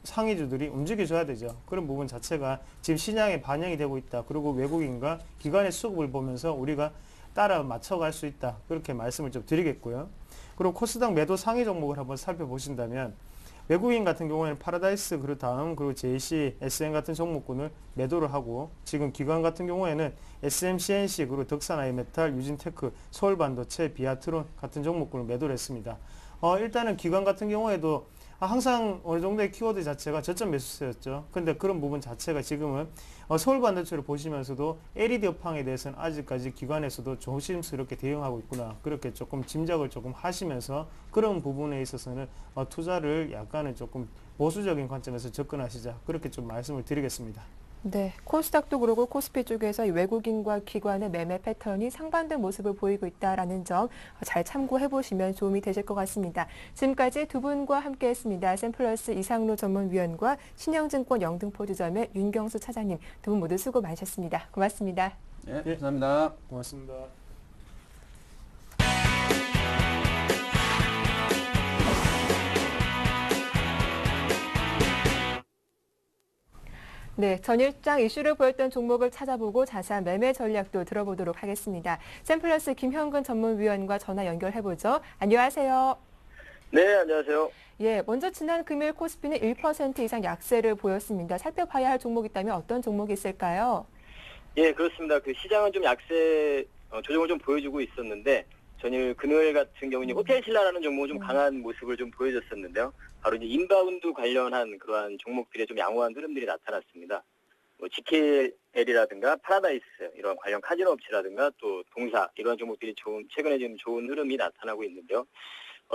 상위주들이 움직여줘야 되죠. 그런 부분 자체가 지금 시장에 반영이 되고 있다. 그리고 외국인과 기관의 수급을 보면서 우리가 따라 맞춰갈 수 있다. 그렇게 말씀을 좀 드리겠고요. 그리고 코스닥 매도 상위 종목을 한번 살펴보신다면 외국인 같은 경우에는 파라다이스, 그리고 다음, 그리고 JC, SM 같은 종목군을 매도를 하고 지금 기관 같은 경우에는 SM, CNC, 그리고 덕산아이메탈, 유진테크, 서울반도체, 비아트론 같은 종목군을 매도를 했습니다. 일단은 기관 같은 경우에도 항상 어느 정도의 키워드 자체가 저점 매수세였죠. 근데 그런 부분 자체가 지금은 서울반도체를 보시면서도 LED 업황에 대해서는 아직까지 기관에서도 조심스럽게 대응하고 있구나. 그렇게 조금 짐작을 조금 하시면서 그런 부분에 있어서는 투자를 약간은 조금 보수적인 관점에서 접근하시자. 그렇게 좀 말씀을 드리겠습니다. 네, 코스닥도 그렇고 코스피 쪽에서 이 외국인과 기관의 매매 패턴이 상반된 모습을 보이고 있다는 점 잘 참고해 보시면 도움이 되실 것 같습니다. 지금까지 두 분과 함께했습니다. 샘플러스 이상로 전문위원과 신영증권 영등포주점의 윤경수 차장님 두 분 모두 수고 많으셨습니다. 고맙습니다. 네, 감사합니다. 고맙습니다. 네, 전일장 이슈를 보였던 종목을 찾아보고 자세한 매매 전략도 들어보도록 하겠습니다. 샘플러스 김현근 전문위원과 전화 연결해보죠. 안녕하세요. 네, 안녕하세요. 예, 먼저 지난 금요일 코스피는 1% 이상 약세를 보였습니다. 살펴봐야 할 종목이 있다면 어떤 종목이 있을까요? 예, 그렇습니다. 그 시장은 좀 약세 조정을 좀 보여주고 있었는데 전일 금요일 같은 경우는 호텔 신라라는 종목은 좀 강한 모습을 좀 보여줬었는데요. 바로 이제 인바운드 관련한 그러한 종목들의 좀 양호한 흐름들이 나타났습니다. 뭐 GKL이라든가 파라다이스 이런 관련 카지노 업체라든가 또 동사 이런 종목들이 최근에 좀 좋은 흐름이 나타나고 있는데요.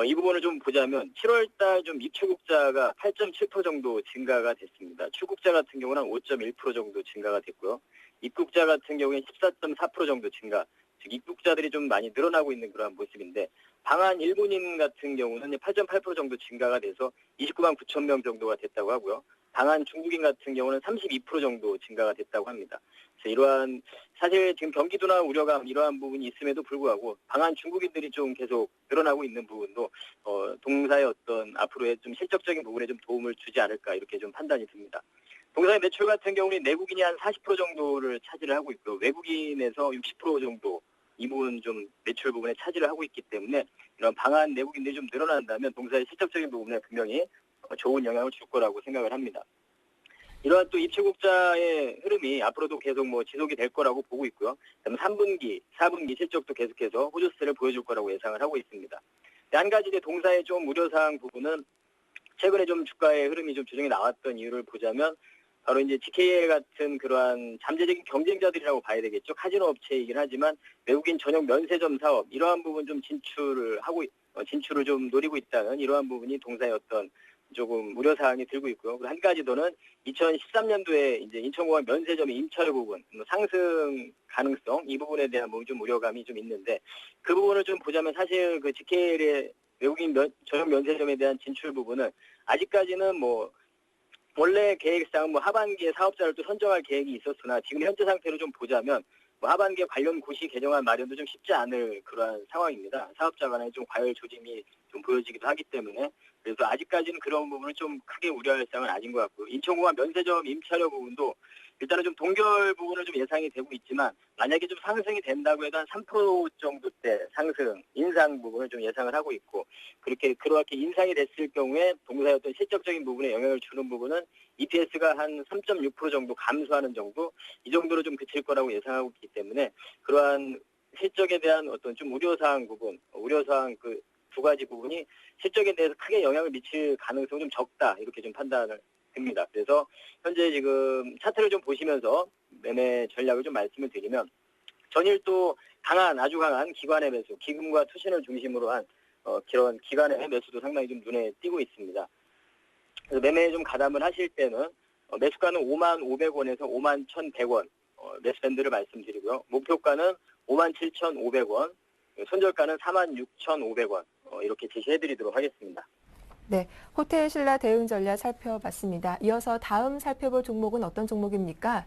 이 부분을 좀 보자면 7월달 좀 입출국자가 8.7% 정도 증가가 됐습니다. 출국자 같은 경우는 5.1% 정도 증가가 됐고요. 입국자 같은 경우에 14.4% 정도 증가. 즉 입국자들이 좀 많이 늘어나고 있는 그러한 모습인데 방한 일본인 같은 경우는 8.8% 정도 증가가 돼서 29만 9천 명 정도가 됐다고 하고요. 방한 중국인 같은 경우는 32% 정도 증가가 됐다고 합니다. 그래서 이러한 사실 지금 경기도나 우려감 이러한 부분이 있음에도 불구하고 방한 중국인들이 좀 계속 늘어나고 있는 부분도 동사의 어떤 앞으로의 좀 실적적인 부분에 좀 도움을 주지 않을까 이렇게 좀 판단이 듭니다. 동사의 매출 같은 경우는 내국인이 한 40% 정도를 차지를 하고 있고요. 외국인에서 60% 정도 이 부분 좀 매출 부분에 차지를 하고 있기 때문에 이런 방한 내국인들이 좀 늘어난다면 동사의 실적적인 부분에 분명히 좋은 영향을 줄 거라고 생각을 합니다. 이러한 또 입출국자의 흐름이 앞으로도 계속 지속이 될 거라고 보고 있고요. 그다음에 3분기, 4분기 실적도 계속해서 호조세를 보여줄 거라고 예상을 하고 있습니다. 한 가지 이제 동사의 좀 우려사항 부분은 최근에 좀 주가의 흐름이 좀 조정이 나왔던 이유를 보자면 바로 이제 GKL 같은 그러한 잠재적인 경쟁자들이라고 봐야 되겠죠. 카지노 업체이긴 하지만 외국인 전용 면세점 사업 이러한 부분 좀 진출을 좀 노리고 있다는 이러한 부분이 동사의 어떤 조금 우려 사항이 들고 있고요. 그리고 한 가지 더는 2013년도에 이제 인천공항 면세점의 임차료 부분 상승 가능성 이 부분에 대한 좀 우려감이 좀 있는데 그 부분을 좀 보자면 사실 그 GKL의 외국인 전용 면세점에 대한 진출 부분은 아직까지는 원래 계획상 하반기에 사업자를 또 선정할 계획이 있었으나 지금 현재 상태로 좀 보자면 하반기에 관련 고시 개정안 마련도 좀 쉽지 않을 그러한 상황입니다. 사업자 간에 좀 과열 조짐이 좀 보여지기도 하기 때문에 그래서 아직까지는 그런 부분을 좀 크게 우려할 사항은 아닌 것 같고요. 인천공항 면세점 임차료 부분도 일단은 좀 동결 부분은 좀 예상이 되고 있지만 만약에 좀 상승이 된다고 해도 한 3% 정도대 상승, 인상 부분을 좀 예상을 하고 있고 그렇게 인상이 됐을 경우에 동사의 어떤 실적적인 부분에 영향을 주는 부분은 EPS가 한 3.6% 정도 감소하는 정도 이 정도로 좀 그칠 거라고 예상하고 있기 때문에 그러한 실적에 대한 어떤 좀 우려사항 그 두 가지 부분이 실적에 대해서 크게 영향을 미칠 가능성이 좀 적다 이렇게 좀 판단을 됩니다. 그래서 현재 지금 차트를 좀 보시면서 매매 전략을 좀 말씀을 드리면 전일 또 아주 강한 기관의 매수, 기금과 투신을 중심으로 한 그런 기관의 매수도 상당히 좀 눈에 띄고 있습니다. 그래서 매매에 좀 가담을 하실 때는 매수가는 55,500원에서 51,100원 매수 밴드를 말씀드리고요. 목표가는 57,500원, 손절가는 46,500원 이렇게 제시해드리도록 하겠습니다. 네, 호텔 신라 대응 전략 살펴봤습니다. 이어서 다음 살펴볼 종목은 어떤 종목입니까?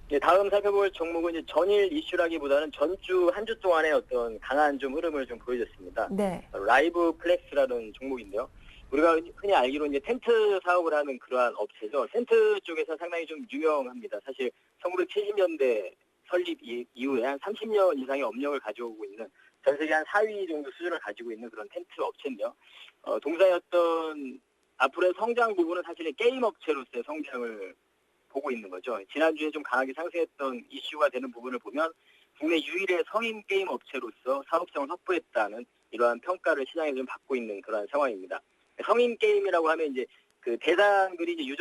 네, 다음 살펴볼 종목은 이제 전일 이슈라기보다는 전주 한 주 동안의 어떤 강한 좀 흐름을 좀 보여줬습니다. 네. 라이브 플렉스라는 종목인데요. 우리가 흔히 알기로 이제 텐트 사업을 하는 그러한 업체죠. 텐트 쪽에서 상당히 좀 유명합니다. 사실 1970년대 설립 이후에 한 30년 이상의 업력을 가져오고 있는 전 세계 한 4위 정도 수준을 가지고 있는 그런 텐트 업체인데요. 동사의 어떤 앞으로의 성장 부분은 사실 게임 업체로서의 성장을 보고 있는 거죠. 지난주에 좀 강하게 상승했던 이슈가 되는 부분을 보면 국내 유일의 성인 게임 업체로서 사업성을 확보했다는 이러한 평가를 시장에서 좀 받고 있는 그런 상황입니다. 성인 게임이라고 하면 이제 그 대상들이 이제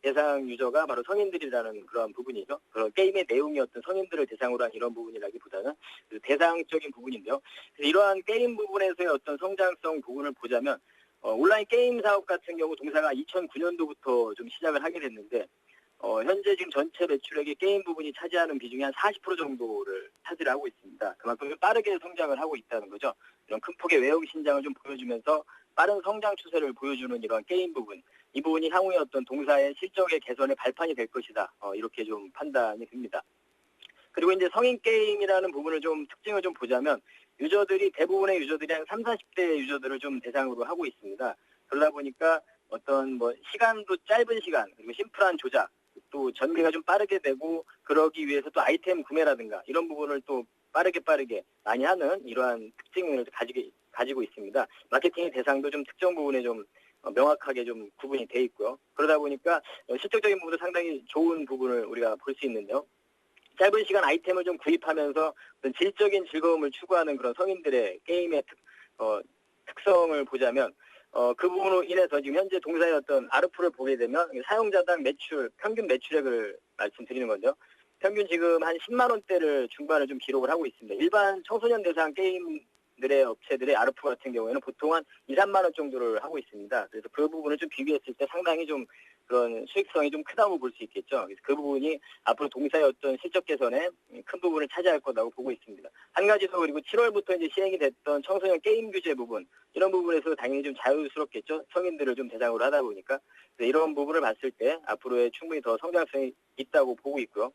대상 유저가 바로 성인들이라는 그런 부분이죠. 그런 게임의 내용이 어떤 성인들을 대상으로 한 이런 부분이라기보다는 그 대상적인 부분인데요. 그래서 이러한 게임 부분에서의 어떤 성장성 부분을 보자면 온라인 게임 사업 같은 경우 동사가 2009년도부터 좀 시작을 하게 됐는데 현재 지금 전체 매출액의 게임 부분이 차지하는 비중이 한 40% 정도를 차지를 하고 있습니다. 그만큼 빠르게 성장을 하고 있다는 거죠. 이런 큰 폭의 외형 신장을 좀 보여주면서 빠른 성장 추세를 보여주는 이런 게임 부분, 이 부분이 향후에 어떤 동사의 실적의 개선의 발판이 될 것이다. 이렇게 좀 판단이 됩니다. 그리고 이제 성인 게임이라는 부분을 좀 특징을 좀 보자면 대부분의 유저들이 한 30, 40대 유저들을 좀 대상으로 하고 있습니다. 그러다 보니까 어떤 시간도 짧은 시간, 그리고 심플한 조작, 또 전개가 좀 빠르게 되고 그러기 위해서 또 아이템 구매라든가 이런 부분을 또 빠르게 많이 하는 이러한 특징을 가지고 있습니다. 마케팅의 대상도 좀 특정 부분에 좀 명확하게 좀 구분이 돼 있고요. 그러다 보니까 실적적인 부분도 상당히 좋은 부분을 우리가 볼 수 있는데요. 짧은 시간 아이템을 좀 구입하면서 어떤 질적인 즐거움을 추구하는 그런 성인들의 게임의 특성을 보자면 그 부분으로 인해서 지금 현재 동사의 어떤 ARPU를 보게 되면 사용자당 평균 매출액을 말씀드리는 건데요. 평균 지금 한 10만 원대를 중반을 좀 기록을 하고 있습니다. 일반 청소년 대상 게임들의 업체들의 ARPU 같은 경우에는 보통 한 2, 3만 원 정도를 하고 있습니다. 그래서 그 부분을 좀 비교했을 때 상당히 좀 그런 수익성이 좀 크다고 볼 수 있겠죠. 그래서 그 부분이 앞으로 동사의 어떤 실적 개선에 큰 부분을 차지할 거라고 보고 있습니다. 한 가지 더 그리고 7월부터 이제 시행이 됐던 청소년 게임 규제 부분, 이런 부분에서 당연히 좀 자유스럽겠죠. 성인들을 좀 대상으로 하다 보니까. 이런 부분을 봤을 때 앞으로의 충분히 더 성장성이 있다고 보고 있고요.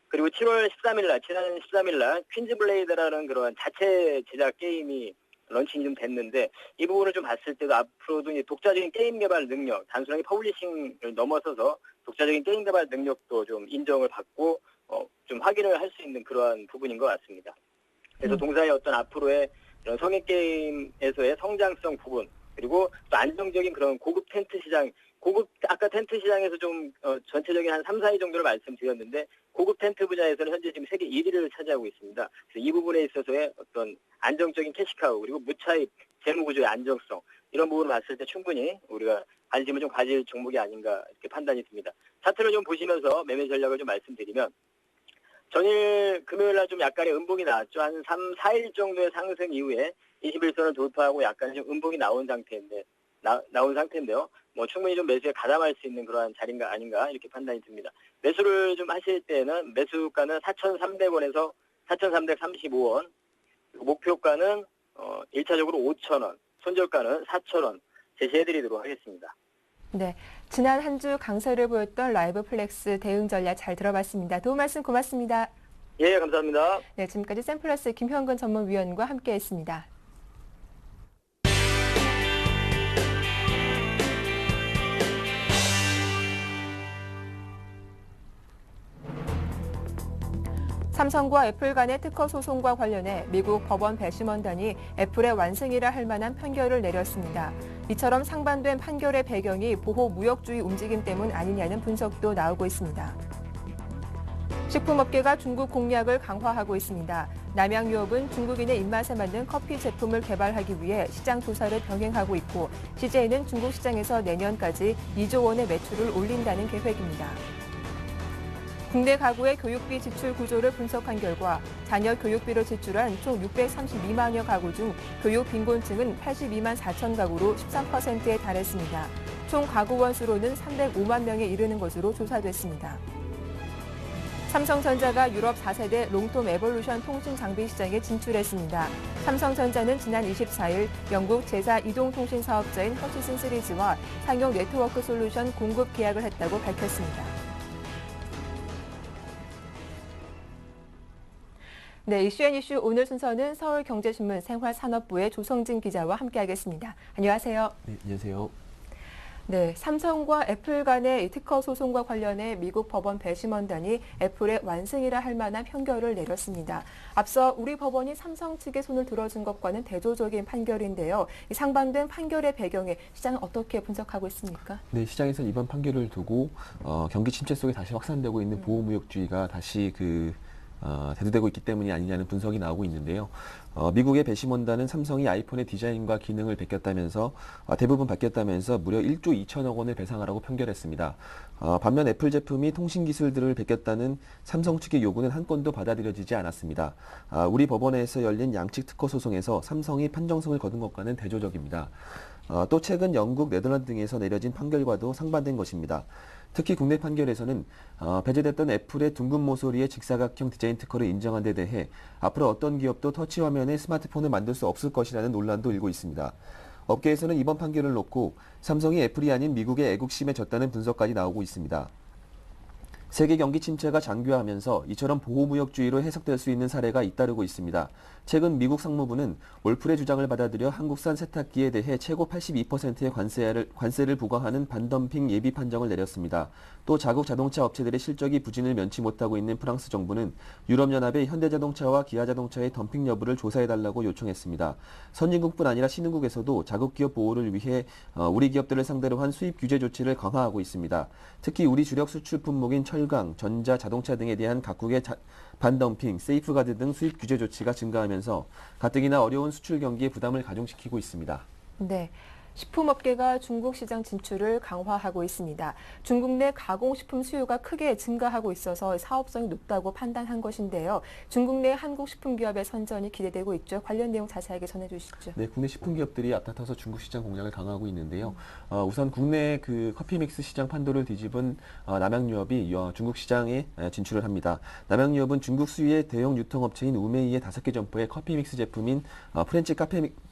그리고 7월 13일 날, 지난 13일 날 퀸즈 블레이드라는 그런 자체 제작 게임이 런칭이 좀 됐는데 이 부분을 좀 봤을 때도 앞으로도 이제 독자적인 게임 개발 능력, 단순하게 퍼블리싱을 넘어서서 독자적인 게임 개발 능력도 좀 인정을 받고 좀 확인을 할 수 있는 그러한 부분인 것 같습니다. 그래서 동사의 어떤 앞으로의 이런 성인 게임에서의 성장성 부분, 그리고 또 안정적인 그런 고급 텐트 시장, 아까 텐트 시장에서 좀 전체적인 한 3, 4위 정도를 말씀드렸는데 고급 텐트 분야에서는 현재 지금 세계 1위를 차지하고 있습니다. 그래서 이 부분에 있어서의 어떤 안정적인 캐시카우, 그리고 무차입 재무구조의 안정성, 이런 부분을 봤을 때 충분히 우리가 관심을 좀 가질 종목이 아닌가 이렇게 판단이 듭니다. 차트를 좀 보시면서 매매 전략을 좀 말씀드리면 전일 금요일 날 좀 약간의 음봉이 나왔죠. 한 3, 4일 정도의 상승 이후에 21선을 돌파하고 약간 좀 음봉이 나온 상태인데요. 충분히 좀 매수에 가담할 수 있는 그러한 자리인가 아닌가 이렇게 판단이 듭니다. 매수를 좀 하실 때는 매수가는 4,300원에서 4,335원, 목표가는 1차적으로 5,000원, 손절가는 4,000원 제시해드리도록 하겠습니다. 네, 지난 한 주 강세를 보였던 라이브 플렉스 대응 전략 잘 들어봤습니다. 도움 말씀 고맙습니다. 예, 감사합니다. 네, 지금까지 샘플러스 김현근 전문위원과 함께했습니다. 삼성과 애플 간의 특허 소송과 관련해 미국 법원 배심원단이 애플의 완승이라 할 만한 판결을 내렸습니다. 이처럼 상반된 판결의 배경이 보호무역주의 움직임 때문 아니냐는 분석도 나오고 있습니다. 식품업계가 중국 공략을 강화하고 있습니다. 남양유업은 중국인의 입맛에 맞는 커피 제품을 개발하기 위해 시장 조사를 병행하고 있고 CJ는 중국 시장에서 내년까지 2조 원의 매출을 올린다는 계획입니다. 국내 가구의 교육비 지출 구조를 분석한 결과 자녀 교육비를 지출한 총 632만여 가구 중 교육 빈곤층은 82만 4천 가구로 13%에 달했습니다. 총 가구 원수로는 305만 명에 이르는 것으로 조사됐습니다. 삼성전자가 유럽 4세대 롱톰 에볼루션 통신 장비 시장에 진출했습니다. 삼성전자는 지난 24일 영국 제4 이동통신 사업자인 허치슨 시리즈와 상용 네트워크 솔루션 공급 계약을 했다고 밝혔습니다. 네, 이슈앤이슈 오늘 순서는 서울경제신문 생활산업부의 조성진 기자와 함께하겠습니다. 안녕하세요. 네, 안녕하세요. 네, 삼성과 애플 간의 특허 소송과 관련해 미국 법원 배심원단이 애플의 완승이라 할 만한 판결을 내렸습니다. 앞서 우리 법원이 삼성 측의 손을 들어준 것과는 대조적인 판결인데요. 이 상반된 판결의 배경에 시장은 어떻게 분석하고 있습니까? 네, 시장에서는 이번 판결을 두고 경기 침체 속에 다시 확산되고 있는 보호무역주의가 다시 대두되고 있기 때문이 아니냐는 분석이 나오고 있는데요. 미국의 배심원단은 삼성이 아이폰의 디자인과 기능을 대부분 바뀌었다면서 무려 1조 2천억 원을 배상하라고 판결했습니다. 반면 애플 제품이 통신 기술들을 베꼈다는 삼성 측의 요구는 한 건도 받아들여지지 않았습니다. 우리 법원에서 열린 양측 특허 소송에서 삼성이 판정승을 거둔 것과는 대조적입니다. 또 최근 영국, 네덜란드 등에서 내려진 판결과도 상반된 것입니다. 특히 국내 판결에서는 배제됐던 애플의 둥근 모서리의 직사각형 디자인 특허를 인정한 데 대해 앞으로 어떤 기업도 터치 화면의 스마트폰을 만들 수 없을 것이라는 논란도 일고 있습니다. 업계에서는 이번 판결을 놓고 삼성이 애플이 아닌 미국의 애국심에 졌다는 분석까지 나오고 있습니다. 세계 경기 침체가 장기화하면서 이처럼 보호무역주의로 해석될 수 있는 사례가 잇따르고 있습니다. 최근 미국 상무부는 올플의 주장을 받아들여 한국산 세탁기에 대해 최고 82%의 관세를 부과하는 반덤핑 예비 판정을 내렸습니다. 또 자국 자동차 업체들의 실적이 부진을 면치 못하고 있는 프랑스 정부는 유럽연합의 현대자동차와 기아자동차의 덤핑 여부를 조사해달라고 요청했습니다. 선진국뿐 아니라 신흥국에서도 자국 기업 보호를 위해 우리 기업들을 상대로 한 수입 규제 조치를 강화하고 있습니다. 특히 우리 주력 수출 품목인 철강, 전자, 자동차 등에 대한 각국의 반덤핑, 세이프가드 등 수입 규제 조치가 증가하면서 가뜩이나 어려운 수출 경기에 부담을 가중시키고 있습니다. 네. 식품업계가 중국 시장 진출을 강화하고 있습니다. 중국 내 가공식품 수요가 크게 증가하고 있어서 사업성이 높다고 판단한 것인데요. 중국 내 한국 식품기업의 선전이 기대되고 있죠. 관련 내용 자세하게 전해주시죠. 네, 국내 식품기업들이 앞다퉈서 중국 시장 공략을 강화하고 있는데요. 우선 국내 커피 믹스 시장 판도를 뒤집은 남양유업이 중국 시장에 진출을 합니다. 남양유업은 중국 수유의 대형 유통업체인 우메이의 5개 점포에 커피 믹스 제품인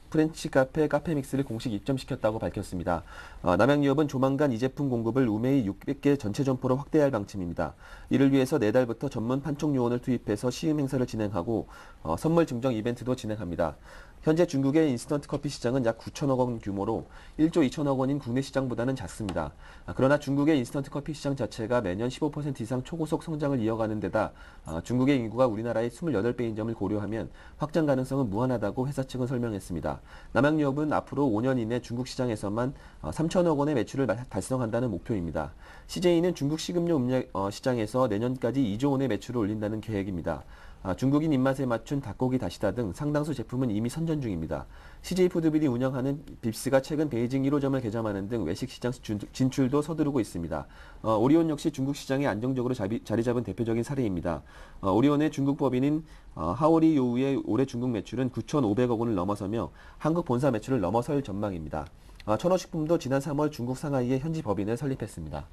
프렌치 카페 카페믹스를 공식 입점시켰다고 밝혔습니다. 남양유업은 조만간 이 제품 공급을 우메이 600개 전체 점포로 확대할 방침입니다. 이를 위해서 내달부터 전문 판촉 요원을 투입해서 시음 행사를 진행하고 선물 증정 이벤트도 진행합니다. 현재 중국의 인스턴트 커피 시장은 약 9천억 원 규모로 1조 2천억 원인 국내 시장보다는 작습니다. 그러나 중국의 인스턴트 커피 시장 자체가 매년 15% 이상 초고속 성장을 이어가는 데다 중국의 인구가 우리나라의 28배인 점을 고려하면 확장 가능성은 무한하다고 회사 측은 설명했습니다. 남양유업은 앞으로 5년 이내 중국 시장에서만 3천억 원의 매출을 달성한다는 목표입니다. CJ는 중국 식음료 시장에서 내년까지 2조 원의 매출을 올린다는 계획입니다. 중국인 입맛에 맞춘 닭고기 다시다 등 상당수 제품은 이미 선전 중입니다. CJ푸드빌이 운영하는 빕스가 최근 베이징 1호점을 개점하는 등 외식 시장 진출도 서두르고 있습니다. 오리온 역시 중국 시장에 안정적으로 자리 잡은 대표적인 사례입니다. 오리온의 중국 법인인 하오리 요우의 올해 중국 매출은 9,500억 원을 넘어서며 한국 본사 매출을 넘어설 전망입니다. 천호식품도 지난 3월 중국 상하이에 현지 법인을 설립했습니다.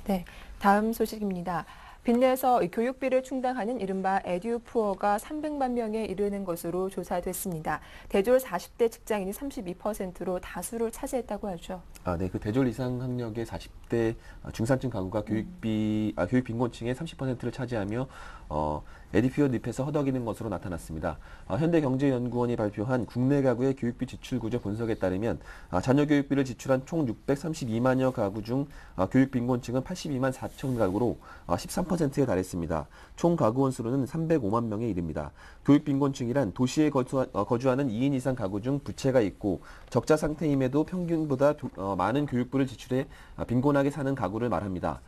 네, 다음 소식입니다. 빚내서 교육비를 충당하는 이른바 에듀푸어가 300만 명에 이르는 것으로 조사됐습니다. 대졸 40대 직장인이 32%로 다수를 차지했다고 하죠. 네, 그 대졸 이상 학력의 40대 중산층 가구가 교육 빈곤층의 30%를 차지하며 에디피오 늪에서 허덕이는 것으로 나타났습니다. 현대경제연구원이 발표한 국내 가구의 교육비 지출 구조 분석에 따르면 자녀 교육비를 지출한 총 632만여 가구 중 교육 빈곤층은 82만 4천 가구로 13%에 달했습니다. 총 가구원 수로는 305만 명에 이릅니다. 교육 빈곤층이란 도시에 거주하는 2인 이상 가구 중 부채가 있고 적자 상태임에도 평균보다 많은 교육비를 지출해 빈곤하게 사는 가구를 말합니다.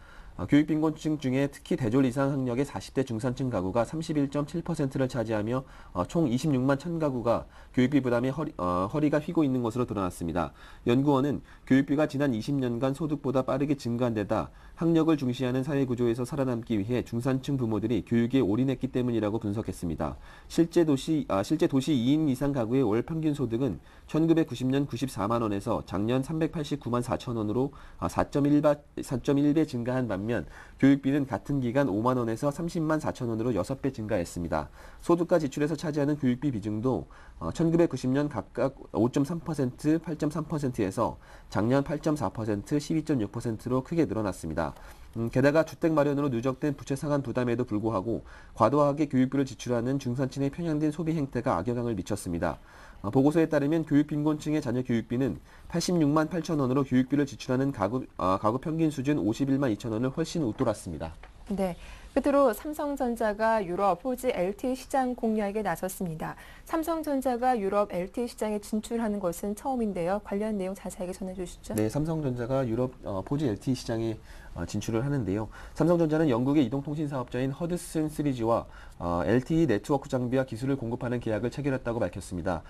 교육 빈곤층 중에 특히 대졸 이상 학력의 40대 중산층 가구가 31.7%를 차지하며 총 26만 1천 가구가 교육비 부담에 허리가 휘고 있는 것으로 드러났습니다. 연구원은 교육비가 지난 20년간 소득보다 빠르게 증가한 데다 학력을 중시하는 사회 구조에서 살아남기 위해 중산층 부모들이 교육에 올인했기 때문이라고 분석했습니다. 실제 도시 2인 이상 가구의 월 평균 소득은 1990년 94만 원에서 작년 389만 4천 원으로 4.1배 증가한 반면 교육비는 같은 기간 5만 원에서 30만 4천 원으로 6배 증가했습니다. 소득과 지출에서 차지하는 교육비 비중도 1990년 각각 5.3%, 8.3%에서 작년 8.4%, 12.6%로 크게 늘어났습니다. 게다가 주택 마련으로 누적된 부채 상환 부담에도 불구하고 과도하게 교육비를 지출하는 중산층의 편향된 소비 행태가 악영향을 미쳤습니다. 보고서에 따르면 교육 빈곤층의 자녀 교육비는 86만 8천 원으로 교육비를 지출하는 가구 평균 수준 51만 2천 원을 훨씬 웃돌았습니다. 네. 끝으로 삼성전자가 유럽 4G LTE 시장 공략에 나섰습니다. 삼성전자가 유럽 LTE 시장에 진출하는 것은 처음인데요. 관련 내용 자세하게 전해주시죠. 네, 삼성전자가 유럽 4G LTE 시장에 진출을 하는데요. 삼성전자는 영국의 이동통신 사업자인 허드슨 3G와 LTE 네트워크 장비와 기술을 공급하는 계약을 체결했다고 밝혔습니다.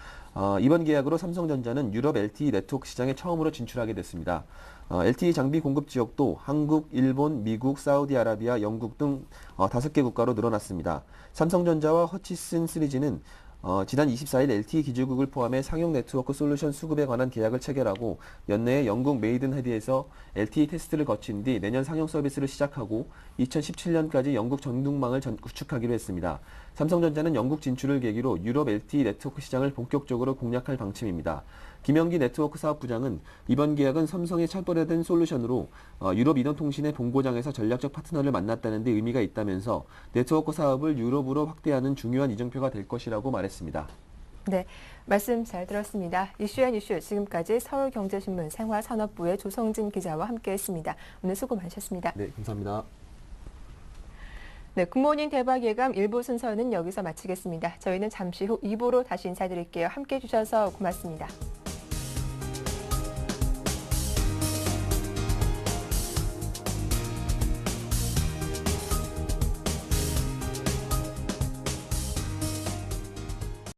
이번 계약으로 삼성전자는 유럽 LTE 네트워크 시장에 처음으로 진출하게 됐습니다. LTE 장비 공급 지역도 한국, 일본, 미국, 사우디아라비아, 영국 등 5개 국가로 늘어났습니다. 삼성전자와 허치슨 3G는 지난 24일 LTE 기지국을 포함해 상용 네트워크 솔루션 수급에 관한 계약을 체결하고 연내에 영국 메이든헤드에서 LTE 테스트를 거친 뒤 내년 상용 서비스를 시작하고 2017년까지 영국 전국망을 구축하기로 했습니다. 삼성전자는 영국 진출을 계기로 유럽 LTE 네트워크 시장을 본격적으로 공략할 방침입니다. 김영기 네트워크 사업부장은 이번 계약은 삼성의 차별화된 솔루션으로 유럽 이동통신의 본고장에서 전략적 파트너를 만났다는 데 의미가 있다면서 네트워크 사업을 유럽으로 확대하는 중요한 이정표가 될 것이라고 말했습니다. 네, 말씀 잘 들었습니다. 이슈앤이슈 지금까지 서울경제신문 생활산업부의 조성진 기자와 함께했습니다. 오늘 수고 많으셨습니다. 네, 감사합니다. 네, 굿모닝 대박 예감 1부 순서는 여기서 마치겠습니다. 저희는 잠시 후 2부로 다시 인사드릴게요. 함께해 주셔서 고맙습니다.